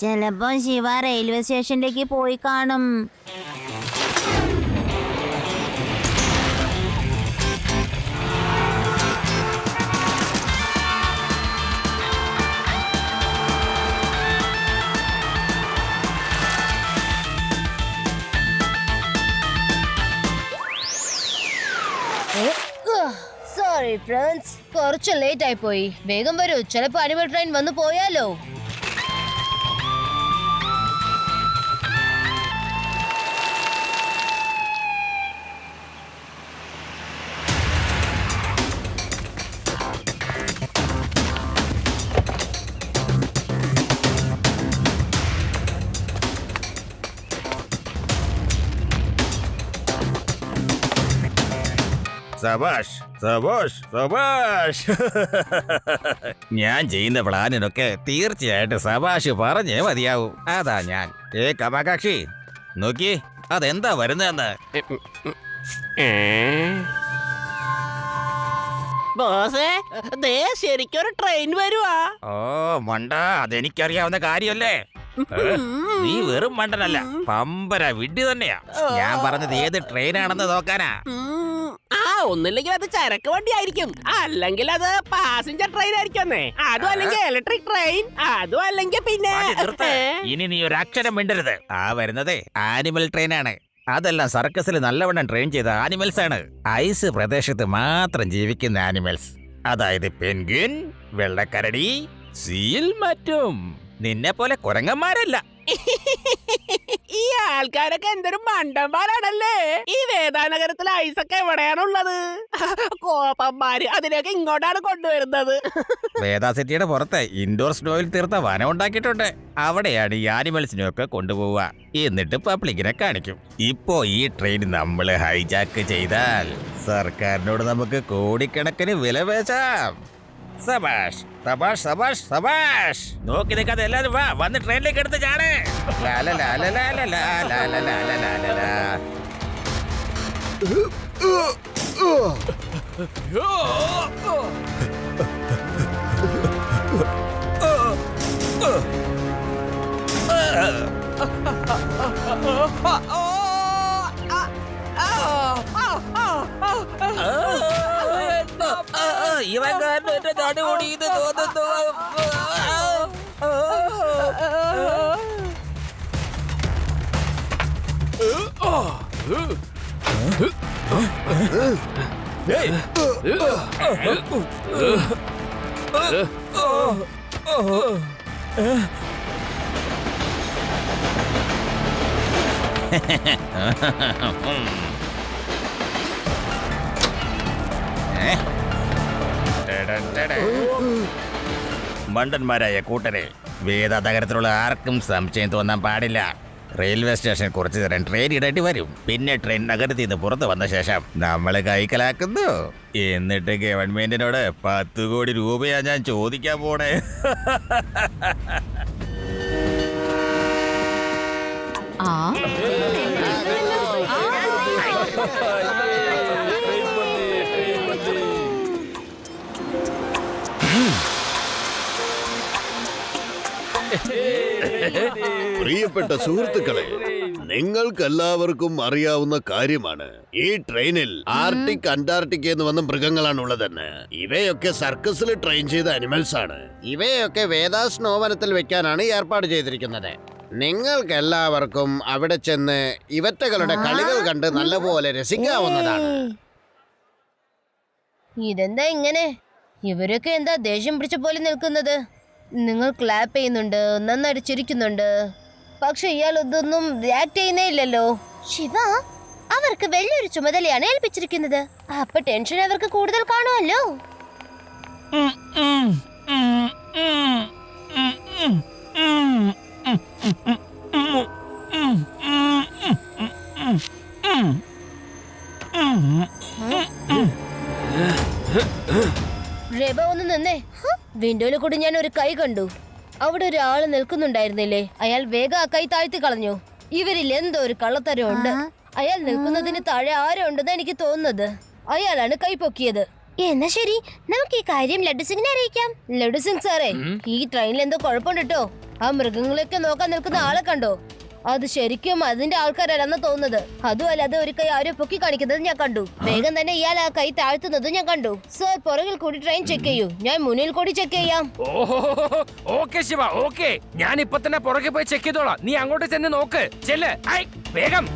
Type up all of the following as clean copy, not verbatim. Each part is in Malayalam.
ചിലപ്പോ ശിവ റെയിൽവേ സ്റ്റേഷനിലേക്ക് പോയി കാണും. സോറി ഫ്രണ്ട്സ്, കുറച്ച് ലേറ്റ് ആയി പോയി. വേഗം വരൂ, ചിലപ്പോ അനിമൽ ട്രെയിൻ വന്നു പോയാലോ. സബാഷ് സബാഷ് സബാഷ്. ഞാൻ ചെയ്യുന്ന പ്ലാനിനൊക്കെ തീർച്ചയായിട്ടും സബാഷ് പറഞ്ഞേ മതിയാവും. അതാ ഞാൻ. കമാകാക്ഷി നോക്കി, അതെന്താ വരുന്നതെന്ന്. ബോസേ, ദേ ശരിക്കൊരു ട്രെയിൻ വരുവാ. ഓ മണ്ട, അതെനിക്കറിയാവുന്ന കാര്യമല്ലേ. നീ വെറും മണ്ടനല്ല, പമ്പര വിഡ്ഢി തന്നെയാ. ഞാൻ പറഞ്ഞത് ഏത് ട്രെയിനാണെന്ന് നോക്കാനാ. ഒന്നില്ലെങ്കിൽ അത് ചരക്ക് വണ്ടി ആയിരിക്കും, അല്ലെങ്കിൽ അത് പാസഞ്ചർ ട്രെയിൻ ആയിരിക്കുന്നേ. അതും അല്ലെങ്കിൽ ഇലക്ട്രിക് ട്രെയിൻ, അതും അല്ലെങ്കിൽ പിന്നെ. ഇനി നീ ഒരു അക്ഷരം മിണ്ടരുത്. ആ വരുന്നതേ ആനിമൽ ട്രെയിനാണ്. അതെല്ലാം സർക്കസിൽ നല്ലവണ്ണം ട്രെയിൻ ചെയ്ത ആനിമൽസ് ആണ്. ഐസ് പ്രദേശത്ത് മാത്രം ജീവിക്കുന്ന ആനിമൽസ്. അതായത് പെൻഗ്വിൻ, വെള്ളക്കരടി, സീൽ, മറ്റും. നിന്നെ പോലെ കുരങ്ങന്മാരല്ല. ഈ ആൾക്കാരൊക്കെ എന്തൊരു മണ്ടന്മാരാണല്ലേ. ഈ വേദാനഗരത്തിലെ ഐസൊക്കെ എവിടെയാണുള്ളത്? കോപ്പന്മാര് അതിനൊക്കെ ഇങ്ങോട്ടാണ് കൊണ്ടുവരുന്നത്. വേദാ സിറ്റിയുടെ പുറത്ത് ഇൻഡോർ സ്നോയിൽ തീർത്ത വനം ഉണ്ടാക്കിയിട്ടുണ്ട്. അവിടെയാണ് ഈ ആനിമൽസിനെയൊക്കെ കൊണ്ടുപോവുക. എന്നിട്ട് പബ്ലിക്കിനെ കാണിക്കും. ഇപ്പോ ഈ ട്രെയിൻ നമ്മൾ ഹൈജാക്ക് ചെയ്താൽ സർക്കാരിനോട് നമുക്ക് കോടിക്കണക്കിന് വില പേശാം. സബാഷ് സബാഷ് സബാഷ് സബാഷ്. നോക്കി നിൽക്കാതെ എല്ലാരും വാ, വന്ന് ട്രെയിനിലേക്ക് എടുത്ത് ചാട്. ഇവൻ കാരണം എന്റെ തടി ഓടിയെന്ന് തോന്നുന്നു. മണ്ടന്മാരായ കൂട്ടരെ, വേദാതകരത്തിലുള്ള ആർക്കും സംശയം തോന്നാൻ പാടില്ല. റെയിൽവേ സ്റ്റേഷൻ കുറച്ചു നേരം ട്രെയിൻ ഇടേണ്ടി വരും. പിന്നെ ട്രെയിൻ നഗരത്തിൽ നിന്ന് പുറത്ത് വന്ന ശേഷം നമ്മൾ കൈക്കലാക്കുന്നു. എന്നിട്ട് ഗവൺമെന്റിനോട് 10 കോടി രൂപയാ ഞാൻ ചോദിക്കാൻ പോണേ. പ്രിയപ്പെട്ട സുഹൃത്തുക്കളെ, നിങ്ങൾക്കെല്ലാവർക്കും അറിയാവുന്ന കാര്യമാണ്, ഈ ട്രെയിനിൽ ആർട്ടിക്, അന്റാർട്ടിക്ക എന്ന് വന്ന മൃഗങ്ങളാണ് ഉള്ളതെന്ന്. ഇവയൊക്കെ സർക്കസിൽ ട്രെയിൻ ചെയ്ത അനിമൽസ് ആണ്. ഇവയൊക്കെ വേദാ സ്നോവനത്തിൽ വെക്കാനാണ് ഏർപ്പാട് ചെയ്തിരിക്കുന്നത്. നിങ്ങൾക്ക് എല്ലാവർക്കും അവിടെ ചെന്ന് ഇവറ്റകളുടെ കളികൾ കണ്ട് നല്ലപോലെ രസിക്കാവുന്നതാണ്. ഇതെന്താ ഇങ്ങനെ? ഇവരൊക്കെ എന്താ ദേഷ്യം പിടിച്ച പോലെ നിൽക്കുന്നത്? നിങ്ങൾ ക്ലാപ്പ് ചെയ്യുന്നുണ്ട്, നന്നായിട്ട് ചിരിക്കുന്നുണ്ട്, പക്ഷെ ഇയാൾ ഇതൊന്നും റിയാക്ട് ചെയ്യുന്നേ ഇല്ലല്ലോ. ശിവ, അവർക്ക് വലിയൊരു ചുമതലയാണ് ഏൽപ്പിച്ചിരിക്കുന്നത്. അപ്പൊ ടെൻഷൻ അവർക്ക് കൂടുതൽ കാണുമല്ലോ. റേബ ഒന്ന് നിന്നേ. വിൻഡോയിൽ കൂടി ഞാൻ ഒരു കൈ കണ്ടു. അവിടെ ഒരാള് നിൽക്കുന്നുണ്ടായിരുന്നില്ലേ? അയാൾ വേഗം ആ കൈ താഴ്ത്തി കളഞ്ഞു. ഇവരിൽ എന്തോ ഒരു കള്ളത്തരം ഉണ്ട്. അയാൾ നിൽക്കുന്നതിന് താഴെ ആരോ ഉണ്ടെന്ന് എനിക്ക് തോന്നുന്നത്. അയാളാണ് കൈ പൊക്കിയത്. എന്നാ ശരി, നമുക്ക് ഈ കാര്യം ലഡു സിംഗിനെ അറിയിക്കാം. ലഡു സിംഗ് സാറേ, ഈ ട്രെയിനിൽ എന്തോ കുഴപ്പമുണ്ട് കേട്ടോ. ആ മൃഗങ്ങളെയൊക്കെ നോക്കാൻ നിൽക്കുന്ന ആളെ കണ്ടോ? അത് ശരിക്കും അതിന്റെ ആൾക്കാരല്ലെന്ന് തോന്നുന്നത്. അതുമല്ല, അത് ഒരു കൈ ആരോ പൊക്കി കാണിക്കുന്നത് ഞാൻ കണ്ടു. വേഗം തന്നെ ഇയാൾ ആ കൈ താഴ്ത്തുന്നത് ഞാൻ കണ്ടു. സർ, പുറകിൽ കൂടി ട്രെയിൻ ചെക്ക് ചെയ്യൂ. ഞാൻ മുന്നിൽ കൂടി ചെക്ക് ചെയ്യാം. Okay Shiva, okay. ഞാൻ ഇപ്പൊ തന്നെ പുറകെ പോയി ചെക്ക് ചെയ്തോളാം. നീ അങ്ങോട്ട് ചെന്ന് നോക്ക്. ചെല്ല്, വേഗം.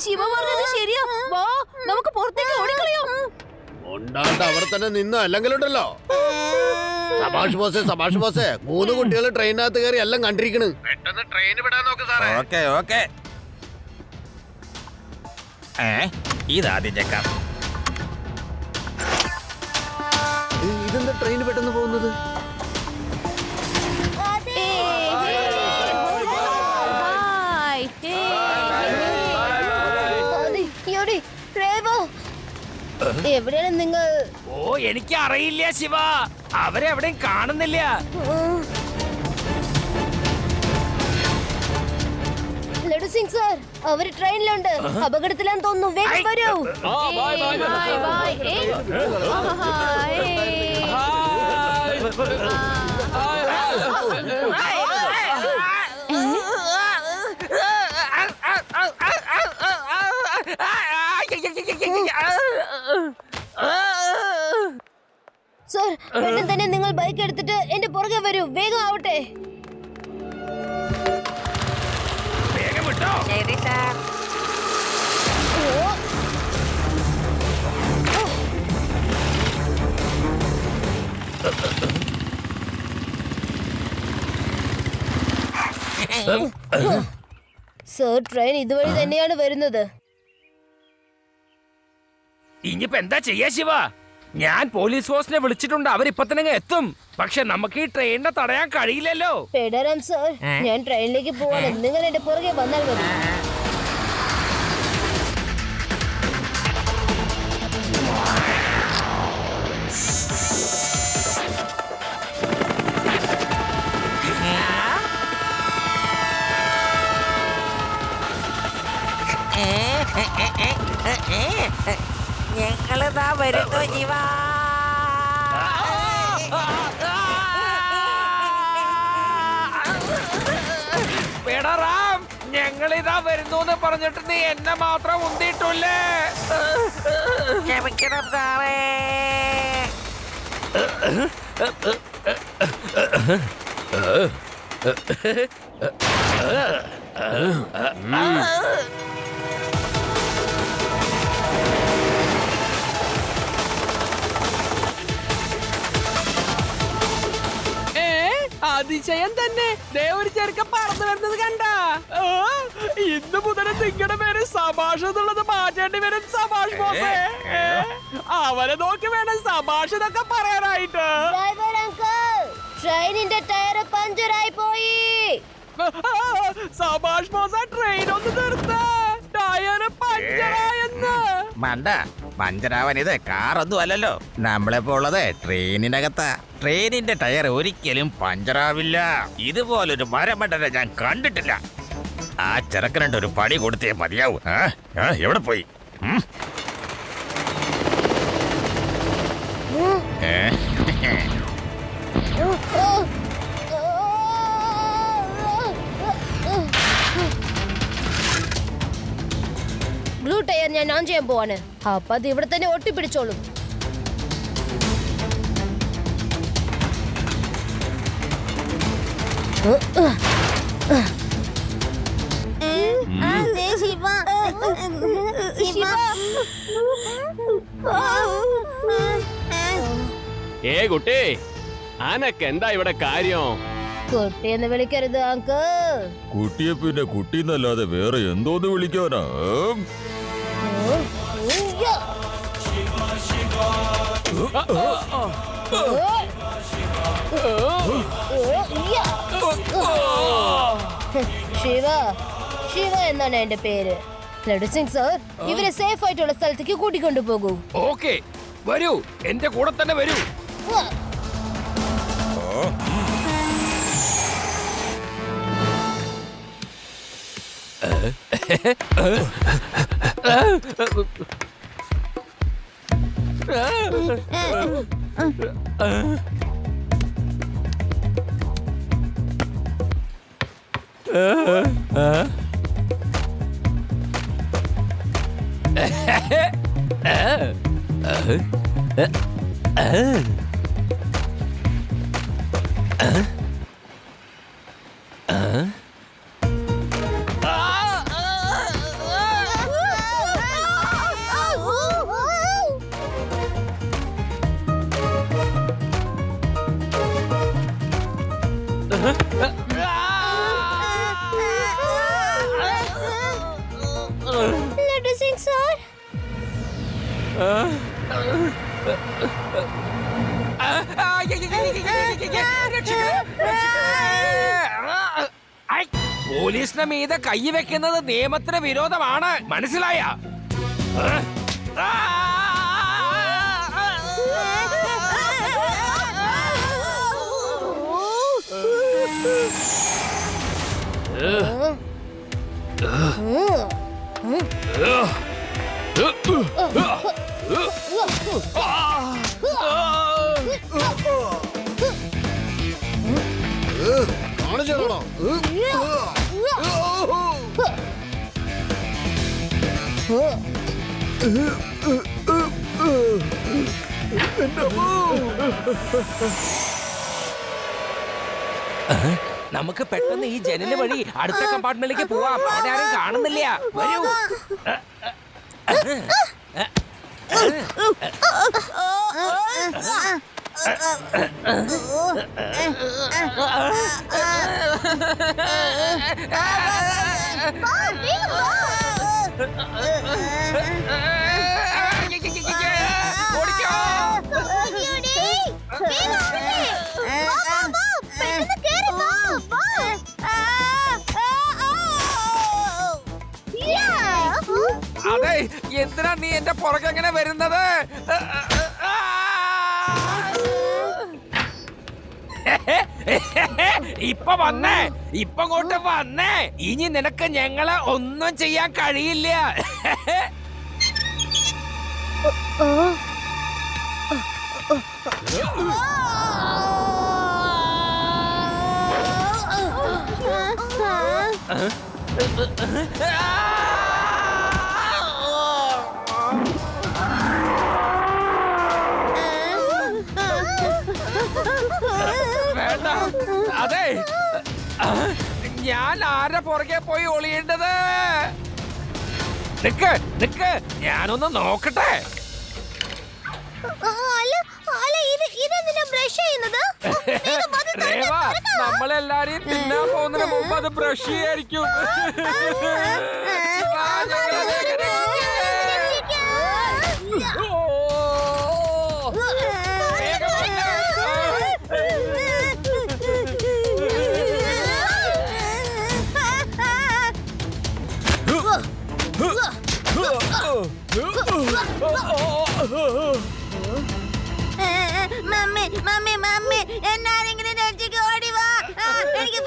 ശിവ പറഞ്ഞത് ശരിയാ. വാ, നമുക്ക് പുറത്തേക്ക് ഓടിക്കളയാം. ഉണ്ടാണ്ട് അവിടെ തന്നെ നിന്നോ, അല്ലെങ്കിലുണ്ടല്ലോ. സഭാഷ് ബോസേ, സഭാഷ് ബോസേ, 3 കുട്ടികൾ ട്രെയിനകത്ത് കയറി എല്ലാം കണ്ടിരിക്കണ്. പെട്ടെന്ന് ട്രെയിൻ വിടാൻ നോക്ക് സാറേ. Okay okay. ഇതാദ്യം ചെക്കാം. ഇതെന്താ ട്രെയിൻ പെട്ടെന്ന് പോകുന്നത്? എവിടെയാണ് നിങ്ങൾ? ഓ, എനിക്ക് അറിയില്ല ശിവ. അവരെവിടെയും കാണുന്നില്ല. ലഡു സിംഗ് സാർ, അവര് ട്രെയിനിലുണ്ട്. അപകടത്തിലാന്ന് തോന്നുന്നു. വേഗം വരൂ. സർ, പെട്ടെന്ന് തന്നെ നിങ്ങൾ ബൈക്ക് എടുത്തിട്ട് എന്റെ പുറകെ വരൂ. വേഗം ആവട്ടെ. വേഗം വിട്ടോ. സർ, ട്രെയിൻ ഇതുവഴി തന്നെയാണ് വരുന്നത്. ഇനിയിപ്പോ എന്താ ചെയ്യാ ശിവ? ഞാൻ പോലീസ് ഫോഴ്സിനെ വിളിച്ചിട്ടുണ്ട്. അവരിപ്പൊ തന്നെ എത്തും. പക്ഷെ നമുക്ക് ഈ ട്രെയിനിനെ തടയാൻ കഴിയില്ലല്ലോ. പേടറാം സർ, ഞാൻ ട്രെയിനിലേക്ക് പോവാണ്. നിങ്ങൾ എന്റെ പുറകെ വന്നാൽ മതി. ഞങ്ങളിതാ വരുന്നു ശിവ. പേടറാം, ഞങ്ങളിതാ വരുന്നു പറഞ്ഞിട്ട് നീ എന്നെ മാത്രം ഉന്തിയിട്ടില്ലേ? ക്ഷമിക്കണം സാറേ. അതിശയം തന്നെ. ഒരു ചെറുക്കൻ പറന്നു വരുന്നത് കണ്ട. ഇന്ന് മുതൽ നിങ്ങളുടെ പേര് സഭാഷ് എന്നുള്ളത് മാറ്റേണ്ടി വരും സഭാഷ് ബോസേ. അവരെ നോക്കി വേണം സഭാഷ് എന്നൊക്കെ പറയാനായിട്ട്. ട്രെയിനിന്റെ ടയർ പഞ്ചറായി പോയി. സഭാഷ് ബോസ, ട്രെയിൻ ഒന്ന് നിർത്ത. ടയർ പഞ്ചറായെന്ന്. മണ്ട, പഞ്ചറാവൻ ഇത് കാറൊന്നും അല്ലല്ലോ. നമ്മളിപ്പോ ഉള്ളത് ട്രെയിനിനകത്താ. ട്രെയിനിന്റെ ടയർ ഒരിക്കലും പഞ്ചറാവില്ല. ഇതുപോലൊരു മരമണ്ടനെ ഞാൻ കണ്ടിട്ടില്ല. ആ ചെറുക്കനുണ്ട് ഒരു പണി കൊടുത്തേ മതിയാവൂ. എവിടെ പോയി? ബ്ലൂ ടയർ ഞാൻ ഓൺ ചെയ്യാൻ പോവാണ്. അപ്പൊ അത് ഇവിടെ തന്നെ ഒട്ടിപ്പിടിച്ചോളും. കുട്ടി, ആനക്ക് എന്താ ഇവിടെ കാര്യം? കുട്ടിയെന്ന് വിളിക്കരുത് അങ്കിൾ. കുട്ടിയെ പിന്നെ കുട്ടിന്നല്ലാതെ വേറെ എന്തോന്ന് വിളിക്കാനാ? ശിവ, ശിവ എന്നാണ് എന്റെ പേര്. ലഡു സിംഗ് സർ, ഇവരെ സേഫ് ആയിട്ടുള്ള സ്ഥലത്തേക്ക് കൂട്ടിക്കൊണ്ടു പോകൂ. ഓക്കെ, വരൂ, എന്റെ കൂടെ തന്നെ വരൂ. ലഡു സിംഗ് സാർ, പോലീസിന്റെ മീതെ കൈ വെക്കുന്നത് നിയമത്തിന് വിരോധമാണ്, മനസ്സിലായ? കാണിച്ചേക്കണോ? നമുക്ക് പെട്ടെന്ന് ഈ ജനല് വഴി അടുത്ത കമ്പാർട്ട്മെന്റിലേക്ക് പോവാം. അവിടെ ആരും കാണുന്നില്ല. വരൂ. ഓടിക്കോ. അതെ, എന്തിനാ നീ എന്റെ പുറകെ എങ്ങനെ വരുന്നത്? ഇപ്പൊ വന്നേ, ഇപ്പൊ അങ്ങോട്ട് വന്നേ. ഇനി നിനക്ക് ഞങ്ങളെ ഒന്നും ചെയ്യാൻ കഴിയില്ല. വേണ്ട. അതെ, ഞാൻ ആരുടെ പുറകെ പോയി ഒളിയേണ്ടത്? നിക്ക് നിക്ക്, ഞാനൊന്ന് നോക്കട്ടെ. രേവ, നമ്മളെല്ലാരെയും തിന്നാൻ പോകുന്നതിന് മുമ്പ് അത് ബ്രഷ് ചെയ്യായിരിക്കും. മമ്മി മമ്മി മമ്മി, എന്നാരെങ്കിലും രക്ഷിക്ക്, ഓടി വാ. എനിക്ക്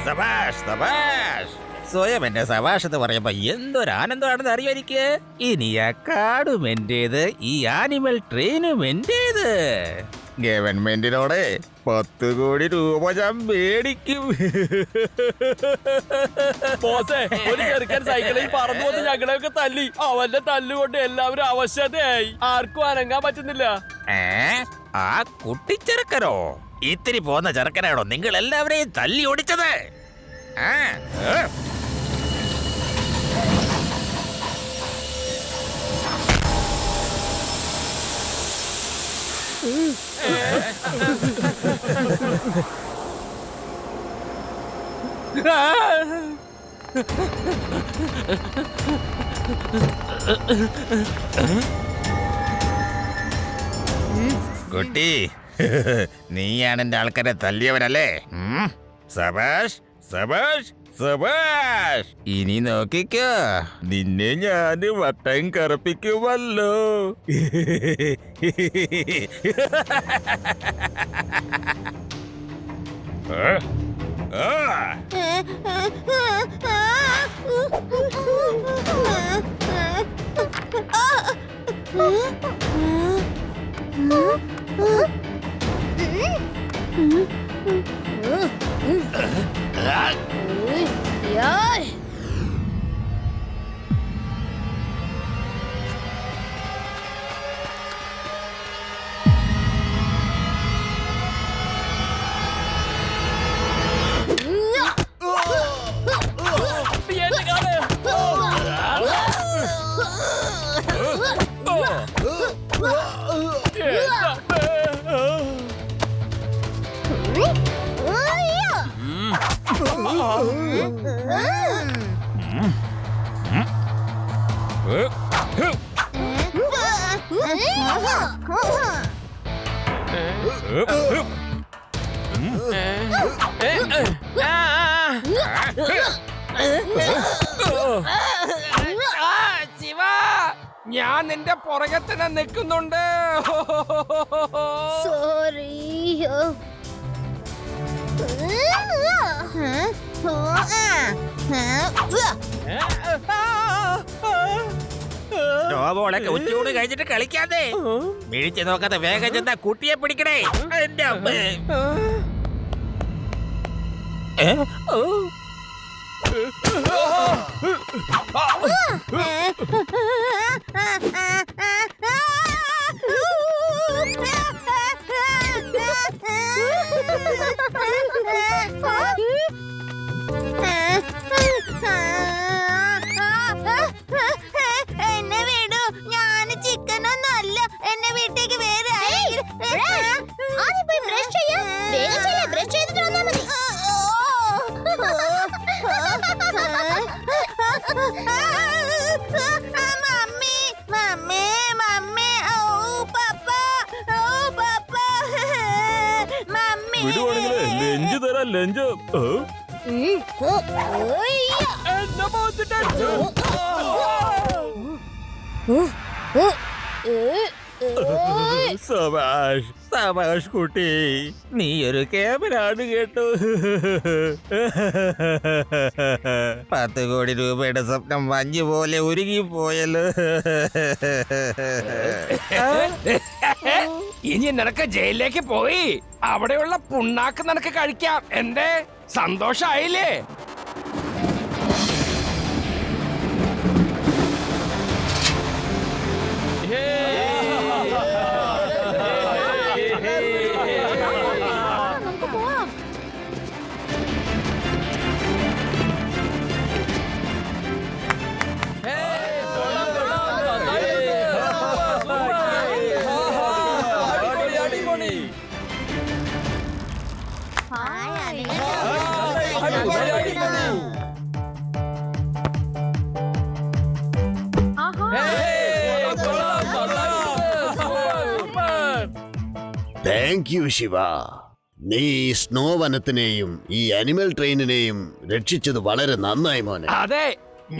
സബാഷ് സബാഷ്. സ്വയം എന്നെ സബാഷ് എന്ന് പറയുമ്പോ എന്തൊരു ആനന്ദമാണെന്ന് അറിയോ എനിക്ക്. ഇനി ആ കാടും എന്റേത്, ഈ ആനിമൽ ട്രെയിനും എന്റേത്. ഗവൺമെന്റിനോട് 10 കോടി രൂപ ഞാൻ മേടിക്കും. ബോസേ, ഒരു ചെറുക്കൻ സൈക്കിളിൽ പറന്നു വന്ന് ഞങ്ങളെയൊക്കെ തല്ലി. അവന്റെ തല്ലുകൊണ്ട് എല്ലാവരും അവശതയായി. ആർക്കും അനങ്ങാൻ പറ്റുന്നില്ല. ആ കുട്ടിച്ചെറുക്കനോ? ഇത്തിരി പോന്ന ചെറുക്കനാണോ നിങ്ങൾ എല്ലാവരെയും തല്ലി ഓടിച്ചത്? ആ, ഏ. കുട്ടി, നീയാണ് എന്റെ ആൾക്കാരെ തല്ലിയവനല്ലേ? സബാഷ് സബാഷ് സബാഷ്. ഇനി നോക്കിക്കോ, നിന്നെ ഞാൻ വട്ടം കറപ്പിക്കുമല്ലോ. यार ശിവ, ഞാൻ നിന്റെ പുറകെ തന്നെ നിൽക്കുന്നുണ്ട്. सॉरी ശോഭോളൊക്കെ ഉച്ചയോട് കഴിഞ്ഞിട്ട് കളിക്കാതെ മിഴിച്ചു നോക്കാതെ വേഗം ചെന്നാ കുട്ടിയെ പിടിക്കണേ. എന്റെ അമ്മ. എന്നെ വിടൂ, ഞാൻ ചിക്കനൊന്നല്ല. എന്നെ വീട്ടിലേക്ക് വേറെ ബ്രഷ് ചെയ്തിട്ട് വന്നാൽ മതി. മമ്മി മമ്മി മമ്മി ഓ പപ്പ ഓ പപ്പ മമ്മി ലഞ്ച് തരാം, ലഞ്ച്. എന്നെ മോത്തിട്ടടിച്ചു. സബാഷ് സബാഷ് കുട്ടി, നീ ഒരു ക്യാമറാണ് കേട്ടോ. 10 കോടി രൂപയുടെ സ്വപ്നം മഞ്ഞ് പോലെ ഉരുകിപ്പോയല്ലോ. ഇനി നിനക്ക് ജയിലിലേക്ക് പോയി അവിടെയുള്ള പുണ്ണാക്ക് നിനക്ക് കഴിക്കാം. എന്തേ, സന്തോഷായില്ലേ? Thank you Shiva. നീ ഈ സ്നോ വനത്തിനെയും ഈ അനിമൽ ട്രെയിനിനെയും രക്ഷിച്ചത് വളരെ നന്നായി മോനെ. അതെ,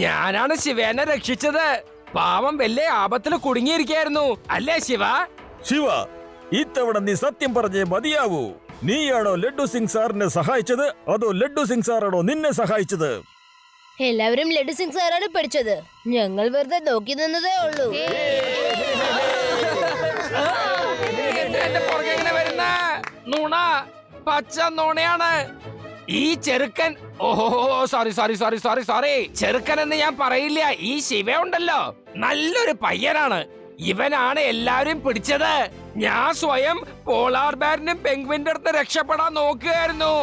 ഞാനാണ് ശിവേനെ രക്ഷിച്ചത്. പാവം വലിയ ആപത്തിൽ കുടുങ്ങിയിരിക്കായിരുന്നു, അല്ലേ ശിവ? ശിവ, ഇത്തവണ നീ സത്യം പറഞ്ഞേ മതിയാവൂ. നീയാണോ ലഡ്ഡു സിംഗ് സാറിനെ സഹായിച്ചത്, അതോ ലഡ്ഡു സിംഗ് സാറാണോ നിന്നെ സഹായിച്ചത്? എല്ലാവരും ലഡ്ഡു സിംഗ് സാറാണ് പഠിച്ചത്. ഞങ്ങൾ വെറുതെ നോക്കി നിന്നതേ ഉള്ളൂ. എന്റെ പുറകെ എങ്ങനെ വരുന്ന നുണ, പച്ച നുണയാണ് ഈ ചെറുക്കൻ. ഓഹോ, sorry sorry sorry sorry sorry. ചെറുക്കൻ എന്ന് ഞാൻ പറയില്ല. ഈ ശിവ ഉണ്ടല്ലോ, നല്ലൊരു പയ്യനാണ്. ഇവനാണ് എല്ലാവരും പിടിച്ചത്. ഞാൻ സ്വയം പോളാർ ബാരിനും പെങ്ക്വിന്റെ അടുത്ത് രക്ഷപ്പെടാൻ നോക്കുകയായിരുന്നു.